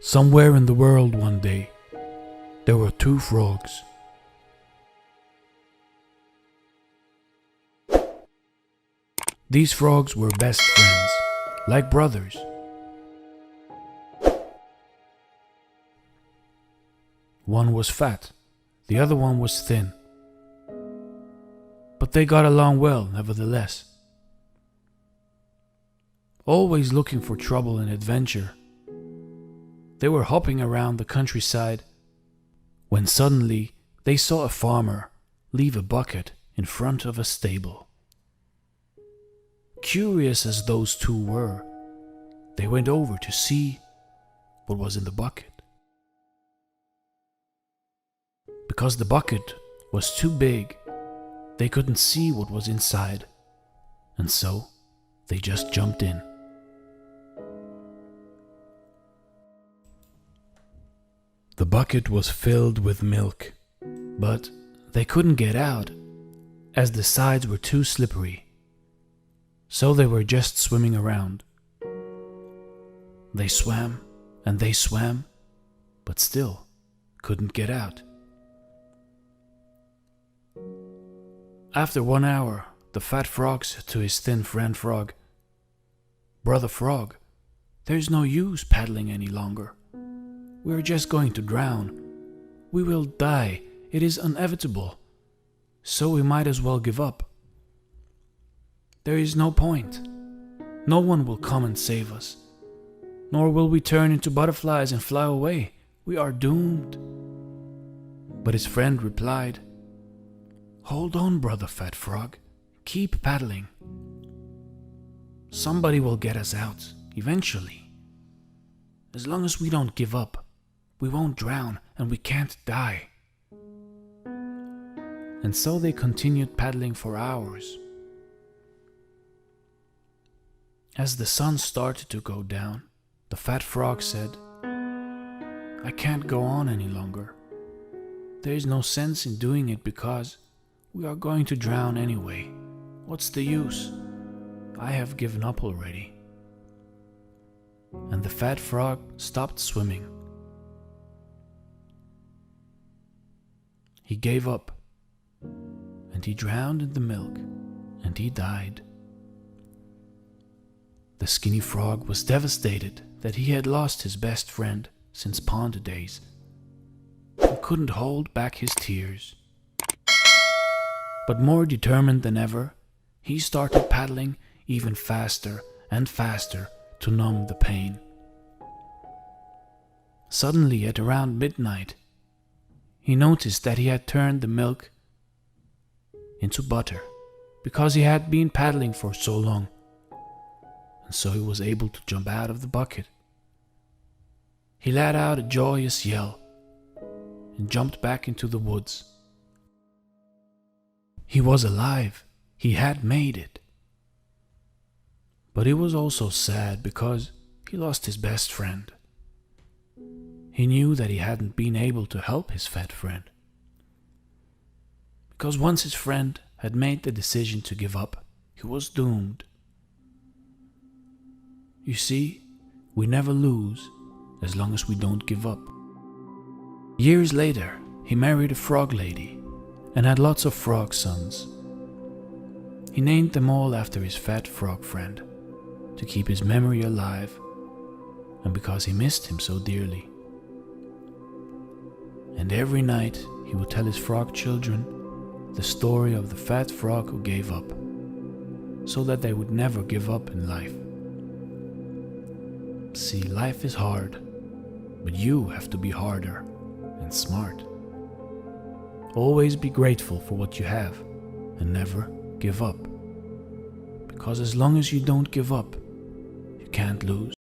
Somewhere in the world one day, there were two frogs. These frogs were best friends, like brothers. One was fat, the other one was thin. But they got along well, nevertheless. Always looking for trouble and adventure, they were hopping around the countryside when suddenly they saw a farmer leave a bucket in front of a stable. Curious as those two were, they went over to see what was in the bucket. Because the bucket was too big, they couldn't see what was inside, and so they just jumped in. The bucket was filled with milk, but they couldn't get out as the sides were too slippery, so they were just swimming around. They swam and they swam, but still couldn't get out. After 1 hour, the fat frog said to his thin friend frog, "Brother Frog, there's no use paddling any longer. We're just going to drown. We will die. It is inevitable. So we might as well give up. There is no point. No one will come and save us. Nor will we turn into butterflies and fly away. We are doomed." But his friend replied, "Hold on, Brother Fat Frog. Keep paddling. Somebody will get us out eventually. As long as we don't give up, we won't drown and we can't die." And so they continued paddling for hours. As the sun started to go down, the fat frog said, "I can't go on any longer. There is no sense in doing it because we are going to drown anyway. What's the use? I have given up already." And the fat frog stopped swimming. He gave up, and he drowned in the milk, and he died. The skinny frog was devastated that he had lost his best friend since pond days, and couldn't hold back his tears. But more determined than ever, he started paddling even faster and faster to numb the pain. Suddenly, at around midnight, he noticed that he had turned the milk into butter because he had been paddling for so long, and so he was able to jump out of the bucket. He let out a joyous yell and jumped back into the woods. He was alive. He had made it. But he was also sad because he lost his best friend. He knew that he hadn't been able to help his fat friend. Because once his friend had made the decision to give up, he was doomed. You see, we never lose as long as we don't give up. Years later, he married a frog lady and had lots of frog sons. He named them all after his fat frog friend to keep his memory alive and because he missed him so dearly. And every night he would tell his frog children the story of the fat frog who gave up, so that they would never give up in life. See, life is hard, but you have to be harder and smart. Always be grateful for what you have and never give up. Because as long as you don't give up, you can't lose.